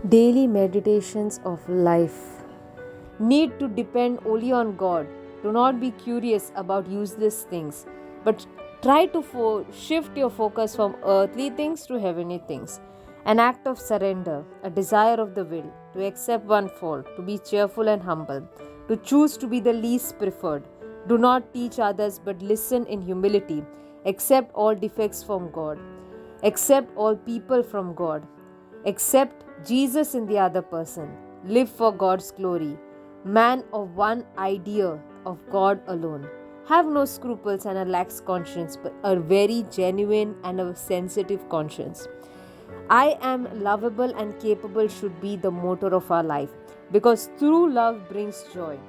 Daily meditations of life need to depend only on God. Do not be curious about useless things, but try to shift your focus from earthly things to heavenly things. An act of surrender, a desire of the will, to accept one fault, to be cheerful and humble, to choose to be the least preferred. Do not teach others, but listen in humility. Accept all defects from God. Accept all people from God. Accept Jesus in the other person. Live for God's glory. Man of one idea of God alone. Have no scruples and a lax conscience, but a very genuine and a sensitive conscience. I am lovable and capable should be the motto of our life, because true love brings joy.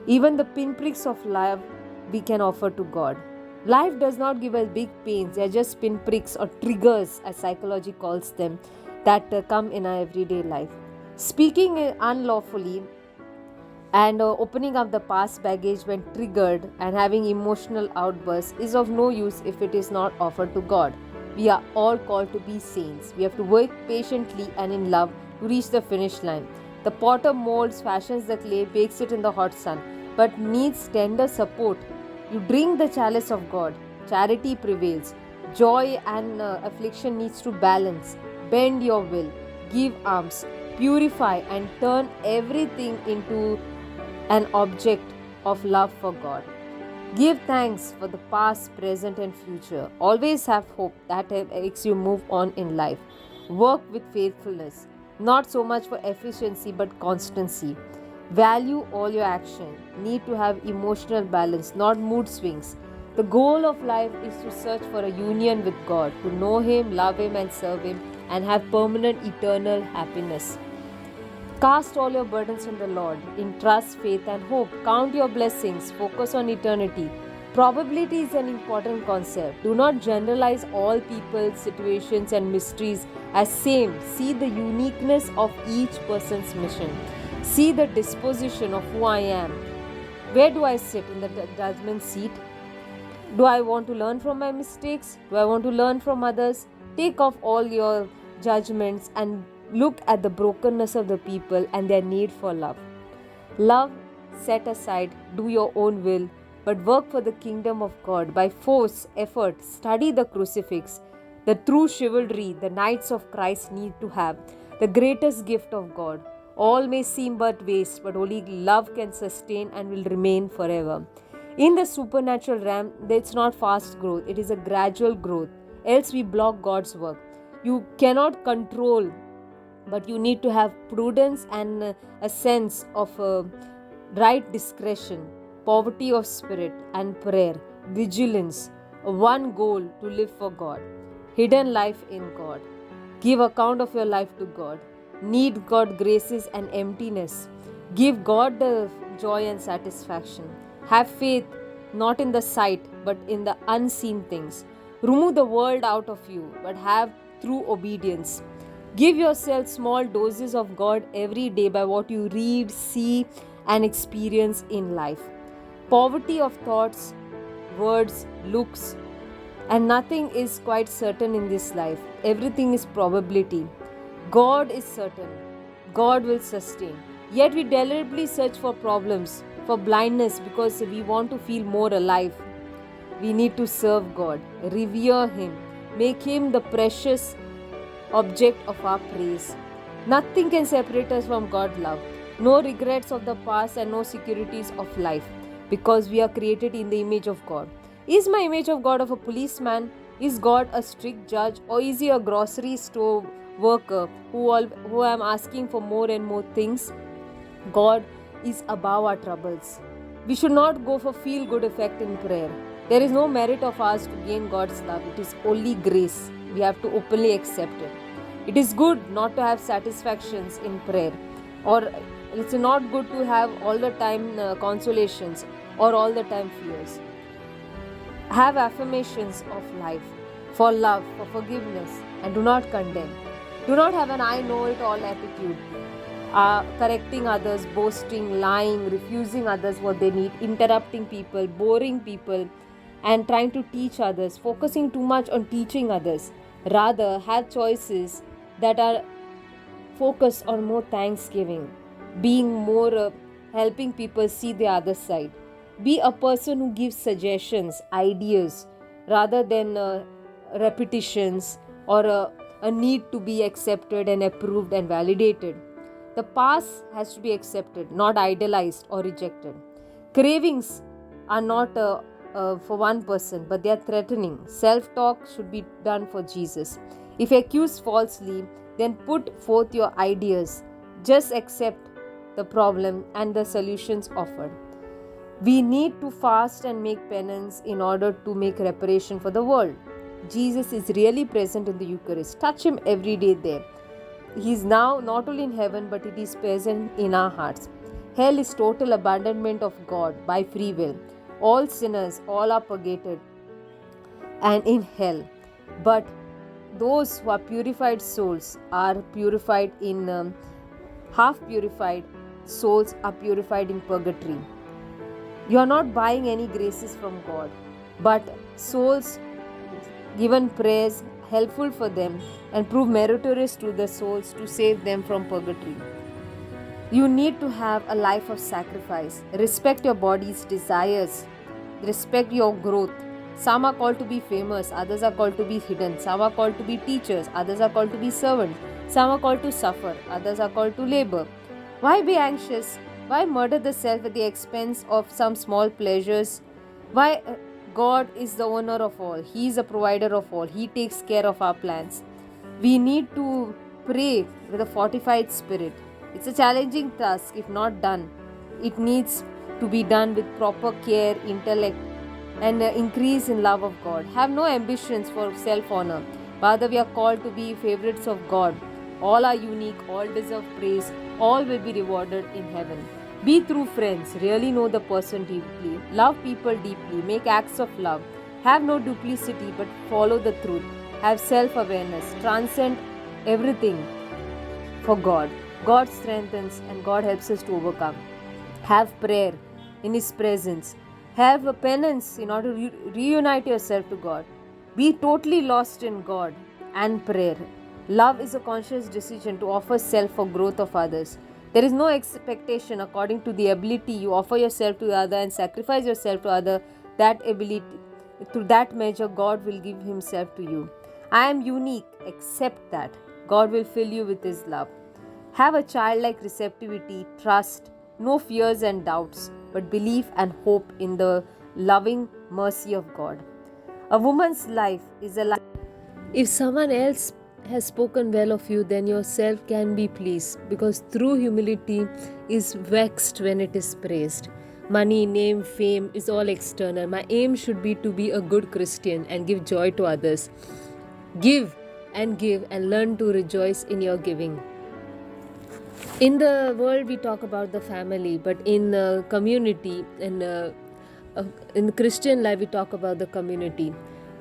Even the pinpricks of love we can offer to God. Life does not give us big pains, they are just pinpricks or triggers, as psychology calls them, that come in our everyday life. Speaking unlawfully and opening up the past baggage when triggered and having emotional outbursts is of no use if it is not offered to God. We are all called to be saints. We have to work patiently and in love to reach the finish line. The potter molds, fashions the clay, bakes it in the hot sun, but needs tender support. You drink the chalice of God. Charity prevails. Joy and affliction needs to balance. Bend your will. Give alms. Purify and turn everything into an object of love for God. Give thanks for the past, present, and future. Always have hope that makes you move on in life. Work with faithfulness, not so much for efficiency but constancy. Value all your action. Need to have emotional balance, not mood swings. The goal of life is to search for a union with God, to know Him, love Him, and serve Him, and have permanent eternal happiness. Cast all your burdens on the Lord in trust, faith, and hope. Count your blessings. Focus on eternity. Probability is an important concept. Do not generalize all people, situations, and mysteries as same. See the uniqueness of each person's mission. See the disposition of who I am. Where do I sit in the judgment seat? Do I want to learn from my mistakes? Do I want to learn from others? Take off all your judgments and look at the brokenness of the people and their need for love. Love, set aside, do your own will, but work for the kingdom of God by force, effort, study the crucifix. The true chivalry the knights of Christ need to have, the greatest gift of God. All may seem but waste, but only love can sustain and will remain forever. In the supernatural realm, it's not fast growth, it is a gradual growth, else we block God's work. You cannot control, but you need to have prudence and a sense of right discretion, poverty of spirit and prayer, vigilance, one goal to live for God, hidden life in God. Give account of your life to God. Need God graces and emptiness. Give God the joy and satisfaction. Have faith not in the sight but in the unseen things. Remove the world out of you, but have true obedience. Give yourself small doses of God every day by what you read, see, and experience in life. Poverty of thoughts, words, looks, and nothing is quite certain in this life. Everything is probability. God is certain. God will sustain. Yet we deliberately search for problems, for blindness, because we want to feel more alive. We need to serve God, revere Him, make Him the precious object of our praise. Nothing can separate us from God's love. No regrets of the past and no securities of life, because we are created in the image of God. Is my image of God of a policeman? Is God a strict judge? Or is He a grocery store worker who I am asking for more and more things? God is above our troubles. We should not go for feel-good effect in prayer. There is no merit of ours to gain God's love. It is only grace. We have to openly accept it. It is good not to have satisfactions in prayer, or it's not good to have all the time consolations or all the time fears. Have affirmations of life, for love, for forgiveness, and do not condemn. Do not have an I know it all attitude, correcting others, boasting, lying, refusing others what they need, interrupting people, boring people, and trying to teach others, focusing too much on teaching others. Rather, have choices that are focus on more thanksgiving, being more helping people see the other side. Be a person who gives suggestions, ideas, rather than repetitions or a need to be accepted and approved and validated. The past has to be accepted, not idolized or rejected. Cravings are not for one person, but they are threatening. Self talk should be done for Jesus. If accused falsely, then put forth your ideas. Just accept the problem and the solutions offered. We need to fast and make penance in order to make reparation for the world. Jesus is really present in the Eucharist. Touch Him every day there. He is now not only in heaven, but it is present in our hearts. Hell is total abandonment of God by free will. All sinners, all are purgated and in hell. But those who are purified souls are purified in half purified souls are purified in purgatory. You are not buying any graces from God, but souls given prayers helpful for them and prove meritorious to the souls to save them from purgatory. You need to have a life of sacrifice. Respect your body's desires. Respect your growth. Some are called to be famous, others are called to be hidden. Some are called to be teachers, others are called to be servants. Some are called to suffer, others are called to labor. Why be anxious? Why murder the self at the expense of some small pleasures? Why God is the owner of all. He is the provider of all. He takes care of our plans. We need to pray with a fortified spirit. It's a challenging task if not done. It needs to be done with proper care, intellect, and increase in love of God. Have no ambitions for self-honor. Rather, we are called to be favorites of God. All are unique, all deserve praise, all will be rewarded in heaven. Be true friends, really know the person deeply, love people deeply, make acts of love. Have no duplicity but follow the truth. Have self-awareness, transcend everything for God. God strengthens and God helps us to overcome. Have prayer in His presence. Have a penance in order to reunite yourself to God. Be totally lost in God and prayer. Love is a conscious decision to offer self for growth of others. There is no expectation according to the ability you offer yourself to the other and sacrifice yourself to other. That ability, to that measure, God will give Himself to you. I am unique. Accept that. God will fill you with His love. Have a childlike receptivity, trust, no fears and doubts, but belief and hope in the loving mercy of God. A woman's life is a life. If someone else has spoken well of you, then yourself can be pleased, because true humility is vexed when it is praised. Money, name, fame is all external. My aim should be to be a good Christian and give joy to others. Give and learn to rejoice in your giving. In the world, we talk about the family, but in the community, in the Christian life, we talk about the community.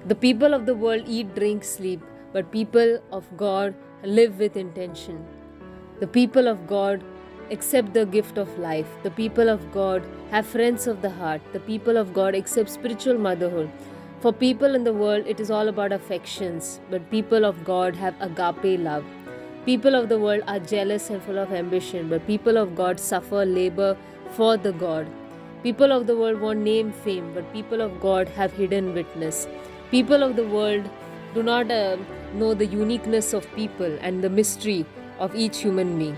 The people of the world eat, drink, sleep, but people of God live with intention. The people of God accept the gift of life. The people of God have friends of the heart. The people of God accept spiritual motherhood. For people in the world, it is all about affections, but people of God have agape love. People of the world are jealous and full of ambition, but people of God suffer labor for the God. People of the world want name, fame, but people of God have hidden witness. People of the world do not know the uniqueness of people and the mystery of each human being.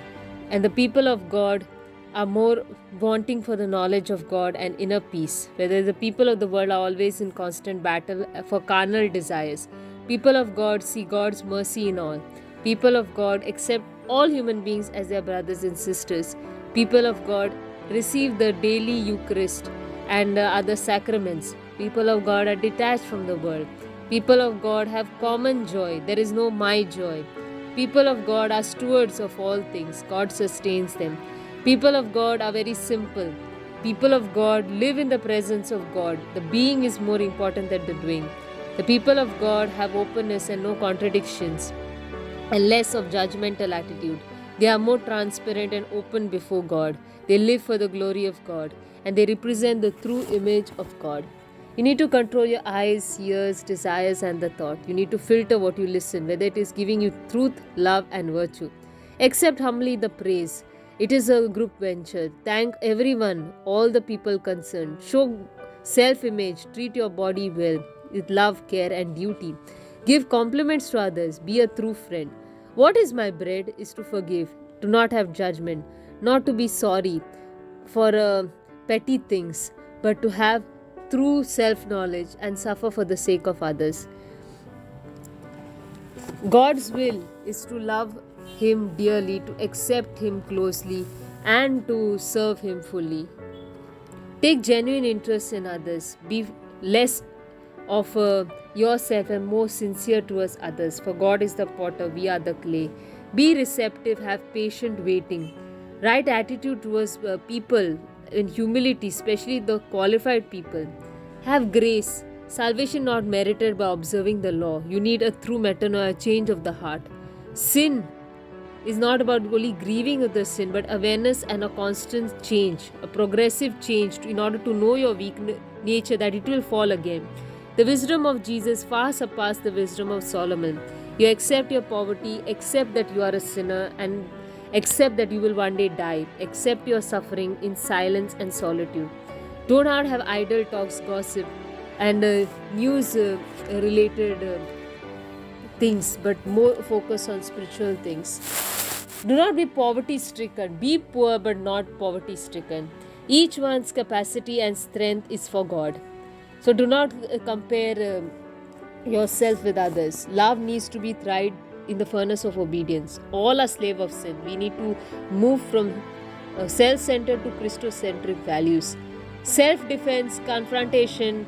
And the people of God are more wanting for the knowledge of God and inner peace, whereas the people of the world are always in constant battle for carnal desires. People of God see God's mercy in all. People of God accept all human beings as their brothers and sisters. People of God receive the daily Eucharist and other sacraments. People of God are detached from the world. People of God have common joy. There is no my joy. People of God are stewards of all things. God sustains them. People of God are very simple. People of God live in the presence of God. The being is more important than the doing. The people of God have openness and no contradictions, and less of judgmental attitude. They are more transparent and open before God. They live for the glory of God, and they represent the true image of God. You need to control your eyes, ears, desires, and the thought. You need to filter what you listen, whether it is giving you truth, love, and virtue. Accept humbly the praise. It is a group venture. Thank everyone, all the people concerned. Show self image. Treat your body well with love, care, and duty. Give compliments to others. Be a true friend. What is my bread is to forgive, to not have judgment, not to be sorry for petty things, but to have true self knowledge and suffer for the sake of others. God's will is to love Him dearly, to accept Him closely, and to serve Him fully. Take genuine interest in others. Be less of yourself and more sincere towards others. For God is the potter, we are the clay. Be receptive, have patient waiting. Right attitude towards people in humility, especially the qualified people. Have grace. Salvation not merited by observing the law. You need a true metanoia, a change of the heart. Sin is not about only grieving of the sin, but awareness and a constant change, a progressive change in order to know your weak nature, that it will fall again. The wisdom of Jesus far surpassed the wisdom of Solomon. You accept your poverty, accept that you are a sinner, and accept that you will one day die. Accept your suffering in silence and solitude. Do not have idle talks, gossip, and news related things, but more focus on spiritual things. Do not be poverty stricken. Be poor but not poverty stricken. Each one's capacity and strength is for God. So do not compare yourself with others. Love needs to be tried in the furnace of obedience. All are slave of sin. We need to move from self-centered to Christocentric values. Self-defense, confrontation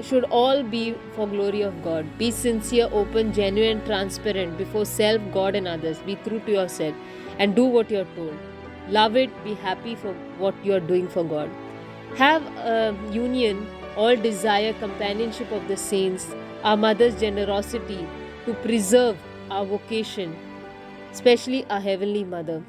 should all be for glory of God. Be sincere, open, genuine, transparent before self, God and others. Be true to yourself and do what you are told. Love it, be happy for what you are doing for God. Have a union, all desire companionship of the saints, our mother's generosity to preserve our vocation, especially our Heavenly Mother.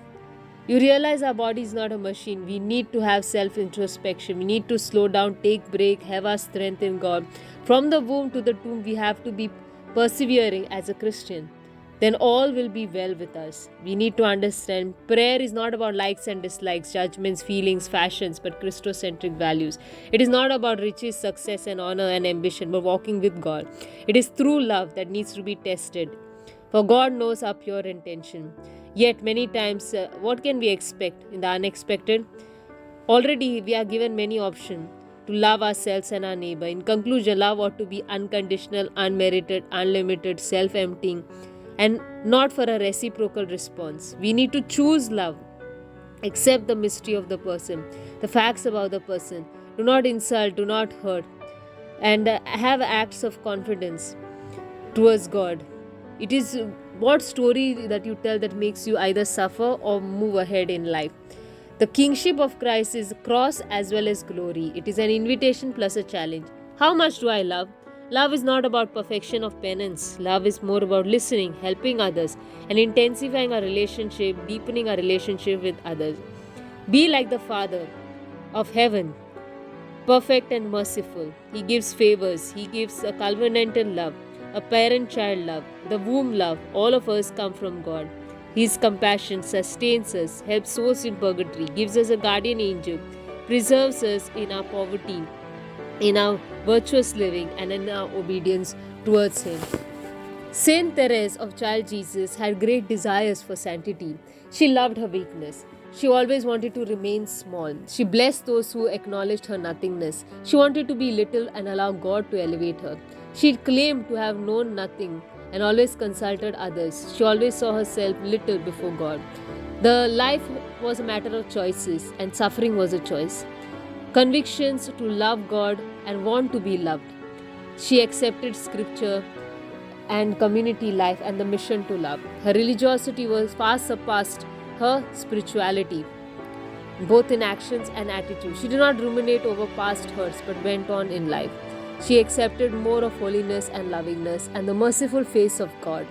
You realize our body is not a machine. We need to have self-introspection. We need to slow down, take break, have our strength in God. From the womb to the tomb, we have to be persevering as a Christian. Then all will be well with us. We need to understand prayer is not about likes and dislikes, judgments, feelings, fashions, but Christocentric values. It is not about riches, success, and honor and ambition, but walking with God. It is through love that needs to be tested. For God knows our pure intention. Yet many times, what can we expect in the unexpected? Already we are given many options to love ourselves and our neighbor. In conclusion, love ought to be unconditional, unmerited, unlimited, self-emptying, and not for a reciprocal response. We need to choose love. Accept the mystery of the person, the facts about the person. Do not insult, do not hurt, and have acts of confidence towards God. It is what story that you tell that makes you either suffer or move ahead in life. The kingship of Christ is cross as well as glory. It is an invitation plus a challenge. How much do I love? Love is not about perfection of penance. Love is more about listening, helping others, and intensifying our relationship, deepening our relationship with others. Be like the Father of heaven, perfect and merciful. He gives favors. He gives a covenantal love, a parent-child love, the womb love. All of us come from God. His compassion sustains us, helps souls in purgatory, gives us a guardian angel, preserves us in our poverty, in our virtuous living, and in our obedience towards Him. Saint Therese of Child Jesus had great desires for sanctity. She loved her weakness. She always wanted to remain small. She blessed those who acknowledged her nothingness. She wanted to be little and allow God to elevate her. She claimed to have known nothing and always consulted others. She always saw herself little before God. The life was a matter of choices, and suffering was a choice. Convictions to love God and want to be loved. She accepted scripture and community life and the mission to love. Her religiosity was far surpassed her spirituality, both in actions and attitude. She did not ruminate over past hurts but went on in life. She accepted more of holiness and lovingness and the merciful face of God,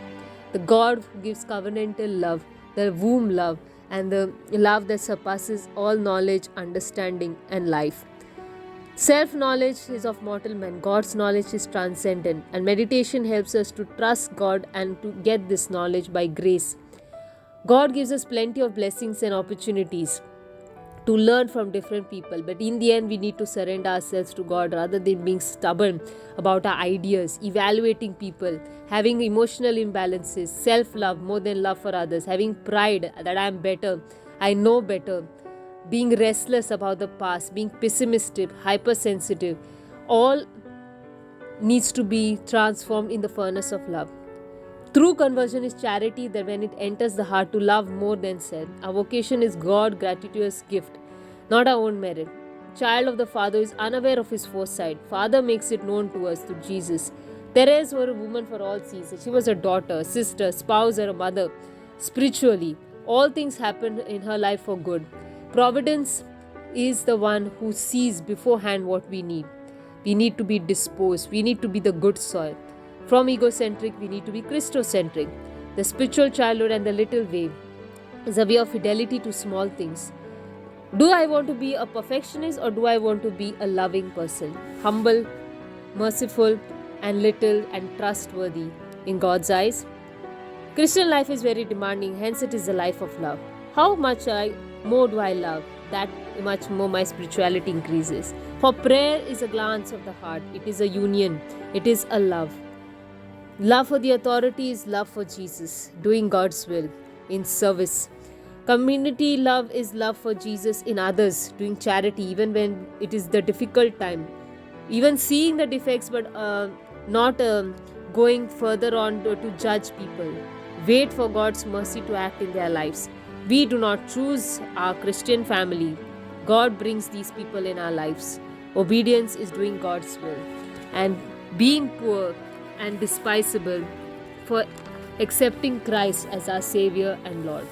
the God who gives covenantal love, the womb love, and the love that surpasses all knowledge, understanding, and life. Self-knowledge is of mortal man. God's knowledge is transcendent, and meditation helps us to trust God and to get this knowledge by grace. God gives us plenty of blessings and opportunities to learn from different people, but in the end we need to surrender ourselves to God rather than being stubborn about our ideas, evaluating people, having emotional imbalances, self-love more than love for others, having pride that I am better, I know better, being restless about the past, being pessimistic, hypersensitive. All needs to be transformed in the furnace of love. True conversion is charity that when it enters the heart to love more than self. Our vocation is God gratuitous gift, not our own merit. Child of the Father is unaware of his foresight. Father makes it known to us through Jesus. Therese was a woman for all seasons. She was a daughter, a sister, spouse, or a mother. Spiritually, all things happened in her life for good. Providence is the one who sees beforehand what we need. We need to be disposed. We need to be the good soil. From egocentric, we need to be Christocentric. The spiritual childhood and the little way is a way of fidelity to small things. Do I want to be a perfectionist or do I want to be a loving person? Humble, merciful, and little and trustworthy in God's eyes. Christian life is very demanding, hence it is a life of love. How much more do I love? That much more my spirituality increases. For prayer is a glance of the heart. It is a union. It is a love. Love for the authority is love for Jesus, doing God's will in service. Community love is love for Jesus in others, doing charity even when it is the difficult time. Even seeing the defects but not going further on to judge people. Wait for God's mercy to act in their lives. We do not choose our Christian family. God brings these people in our lives. Obedience is doing God's will. And being poor and despisable for accepting Christ as our Savior and Lord.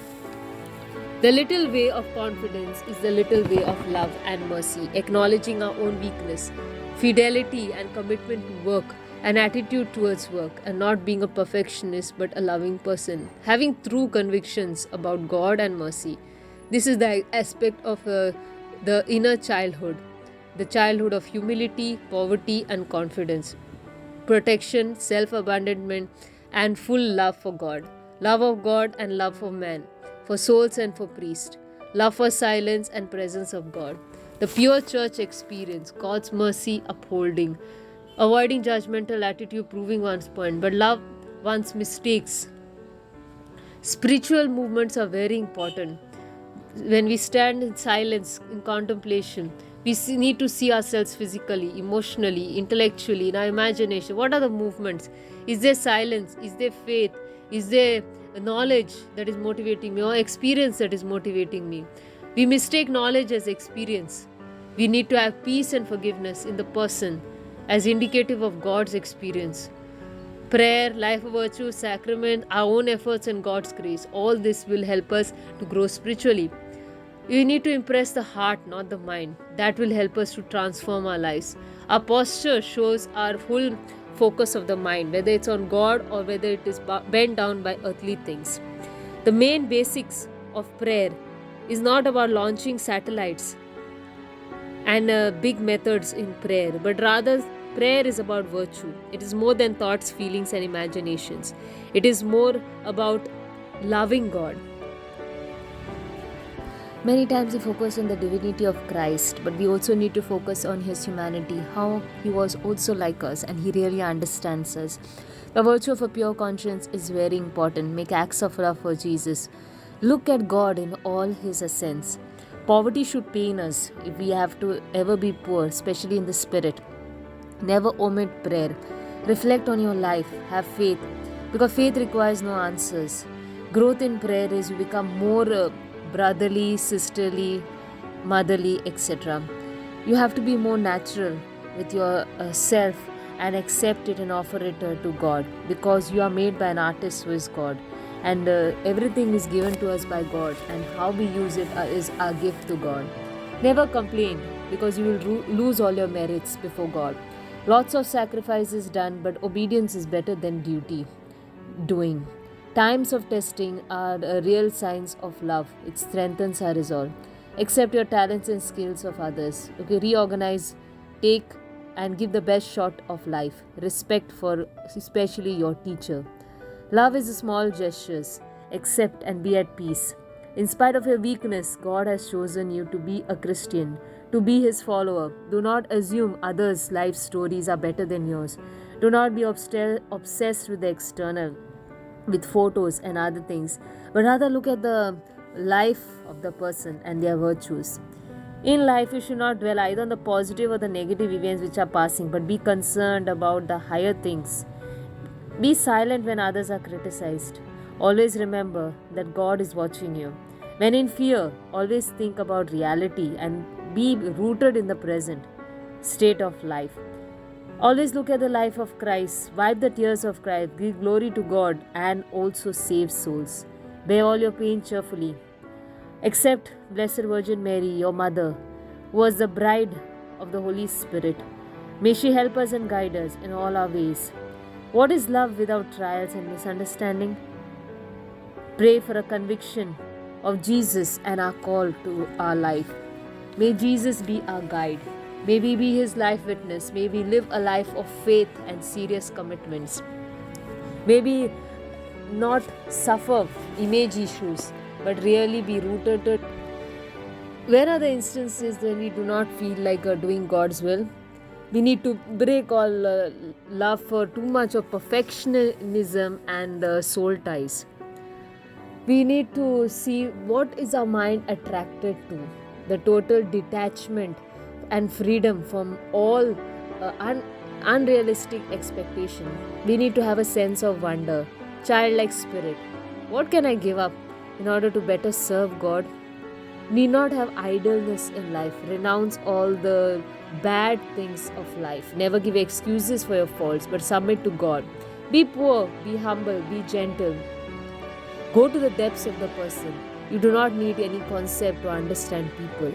The little way of confidence is the little way of love and mercy, acknowledging our own weakness, fidelity and commitment to work, an attitude towards work, and not being a perfectionist but a loving person, having true convictions about God and mercy. This is the aspect of the inner childhood, the childhood of humility, poverty, and confidence, protection, self-abandonment, and full love for God, love of God and love for man, for souls and for priests, love for silence and presence of God. The pure church experience, God's mercy upholding, avoiding judgmental attitude, proving one's point, but love one's mistakes. Spiritual movements are very important. When we stand in silence, in contemplation, we need to see ourselves physically, emotionally, intellectually, in our imagination. What are the movements? Is there silence? Is there faith? Is there knowledge that is motivating me or experience that is motivating me? We mistake knowledge as experience. We need to have peace and forgiveness in the person as indicative of God's experience. Prayer, life of virtue, sacrament, our own efforts and God's grace, all this will help us to grow spiritually. We need to impress the heart, not the mind. That will help us to transform our lives. Our posture shows our full focus of the mind, whether it's on God or whether it is bent down by earthly things. The main basics of prayer is not about launching satellites and big methods in prayer, but rather prayer is about virtue. It is more than thoughts, feelings, and imaginations. It is more about loving God. Many times we focus on the divinity of Christ, but we also need to focus on his humanity, how he was also like us and he really understands us. The virtue of a pure conscience is very important. Make acts of love for Jesus. Look at God in all his essence. Poverty should pain us if we have to ever be poor, especially in the spirit. Never omit prayer. Reflect on your life. Have faith, because faith requires no answers. Growth in prayer is you become more brotherly, sisterly, motherly, etc. You have to be more natural with your self and accept it and offer it to God, because you are made by an artist who is God, and everything is given to us by God, and how we use it is our gift to God. Never complain, because you will lose all your merits before God. Lots of sacrifices done, but obedience is better than duty doing. Times of testing are real signs of love. It strengthens our resolve. Accept your talents and skills of others. Okay, reorganize, take and give the best shot of life. Respect for especially your teacher. Love is small gestures. accept, and be at peace. In spite of your weakness, God has chosen you to be a Christian, to be His follower. Do not assume others' life stories are better than yours. Do not be obsessed with the external, with photos and other things, but rather look at the life of the person and their virtues. In life, you should not dwell either on the positive or the negative events which are passing, but be concerned about the higher things. Be silent when others are criticized. Always remember that God is watching you. When in fear, always think about reality and be rooted in the present state of life. Always look at the life of Christ, wipe the tears of Christ, give glory to God, and also save souls. Bear all your pain cheerfully. Accept Blessed Virgin Mary, your mother, who was the bride of the Holy Spirit. May she help us and guide us in all our ways. What is love without trials and misunderstanding? Pray for a conviction of Jesus and our call to our life. May Jesus be our guide. May we be His life witness. May we live a life of faith and serious commitments. May we not suffer image issues, but really be rooted. Where are the instances when we do not feel like doing God's will? We need to break all love for too much of perfectionism and soul ties. We need to see what is our mind attracted to. The total detachment and freedom from all unrealistic expectation. We need to have a sense of wonder, childlike spirit. What can I give up in order to better serve God? Need not have idleness in life. Renounce all the bad things of life. Never give excuses for your faults, but submit to God. Be poor, be humble, be gentle. Go to the depths of the person. You do not need any concept to understand people.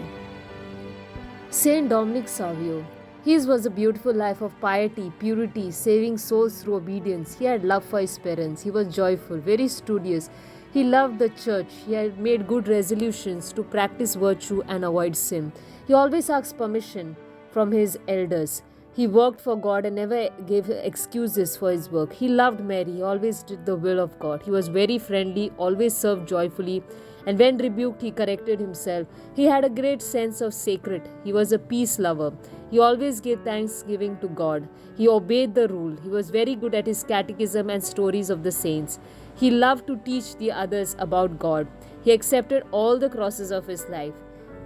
Saint Dominic Savio. His was a beautiful life of piety, purity, saving souls through obedience. He had love for his parents. He was joyful, very studious. He loved the church. He had made good resolutions to practice virtue and avoid sin. He always asked permission from his elders. He worked for God and never gave excuses for his work. He loved Mary. He always did the will of God. He was very friendly, always served joyfully, and when rebuked, he corrected himself. He had a great sense of sacred. He was a peace lover. He always gave thanksgiving to God. He obeyed the rule. He was very good at his catechism and stories of the saints. He loved to teach the others about God. He accepted all the crosses of his life.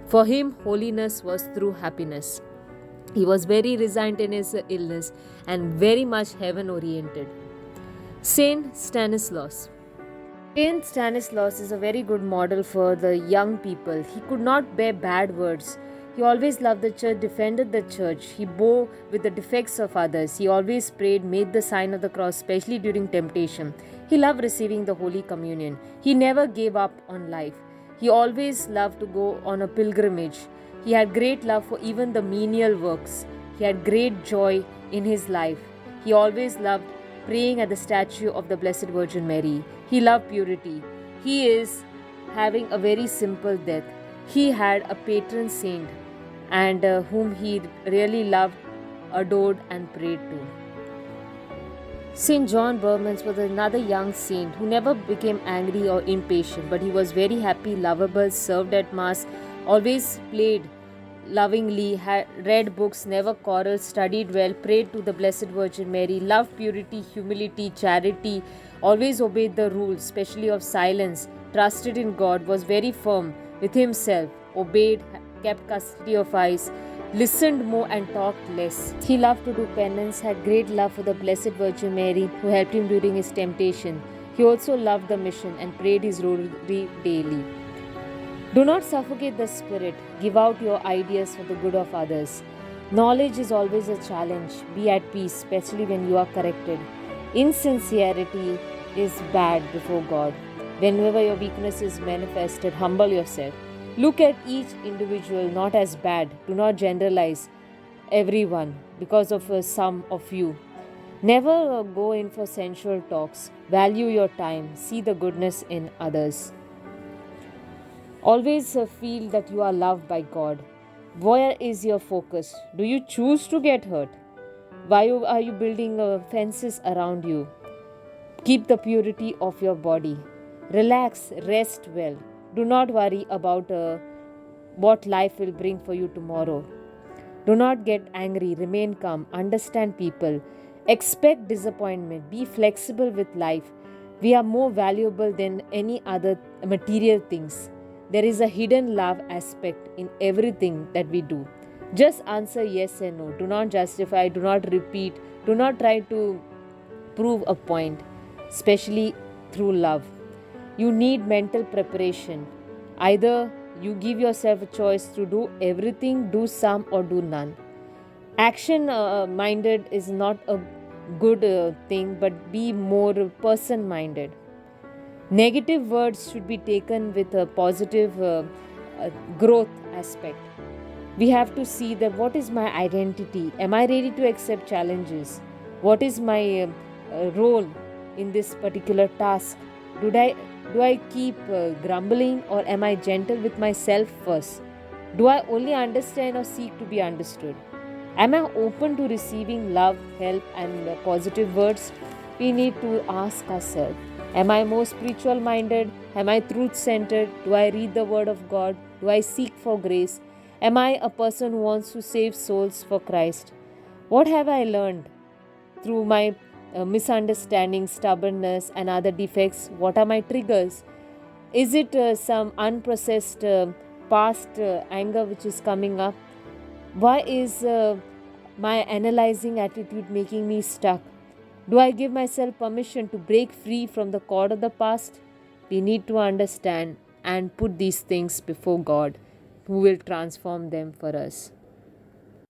For him, holiness was true happiness. He was very resigned in his illness and very much heaven oriented. Saint Stanislaus. Saint Stanislaus is a very good model for the young people. He could not bear bad words. He always loved the church, defended the church. He bore with the defects of others. He always prayed, made the sign of the cross, especially during temptation. He loved receiving the Holy Communion. He never gave up on life. He always loved to go on a pilgrimage. He had great love for even the menial works. He had great joy in his life. He always loved praying at the statue of the Blessed Virgin Mary. He loved purity. He is having a very simple death. He had a patron saint and whom he really loved, adored and prayed to. Saint John Burmans was another young saint who never became angry or impatient, but he was very happy, lovable, served at Mass, always played lovingly, had read books, never quarreled, studied well, prayed to the Blessed Virgin Mary, loved purity, humility, charity, always obeyed the rules, especially of silence, trusted in God, was very firm with himself, obeyed, kept custody of eyes, listened more and talked less. He loved to do penance, had great love for the Blessed Virgin Mary who helped him during his temptation. He also loved the mission and prayed his rosary daily. Do not suffocate the spirit. Give out your ideas for the good of others. Knowledge is always a challenge. Be at peace, especially when you are corrected. Insincerity is bad before God. Whenever your weakness is manifested, humble yourself. Look at each individual not as bad. Do not generalize everyone because of some of you. Never go in for sensual talks. Value your time. See the goodness in others. Always feel that you are loved by God. Where is your focus? Do you choose to get hurt? Why are you building fences around you? Keep the purity of your body. Relax, rest well. Do not worry about what life will bring for you tomorrow. Do not get angry, remain calm, understand people, expect disappointment, be flexible with life. We are more valuable than any other material things. There is a hidden love aspect in everything that we do. Just answer yes and no. Do not justify, do not repeat, do not try to prove a point, especially through love. You need mental preparation. Either you give yourself a choice to do everything, do some, or do none. Action minded is not a good thing, but be more person minded. Negative words should be taken with a positive growth aspect. We have to see that what is my identity? Am I ready to accept challenges? What is my role in this particular task? Do I keep grumbling, or am I gentle with myself first? Do I only understand or seek to be understood? Am I open to receiving love, help, and positive words? We need to ask ourselves, am I more spiritual minded? Am I truth centered? Do I read the Word of God? Do I seek for grace? Am I a person who wants to save souls for Christ? What have I learned through my misunderstanding, stubbornness, and other defects? What are my triggers? Is it some unprocessed past anger which is coming up? Why is my analyzing attitude making me stuck? Do I give myself permission to break free from the cord of the past? We need to understand and put these things before God, who will transform them for us.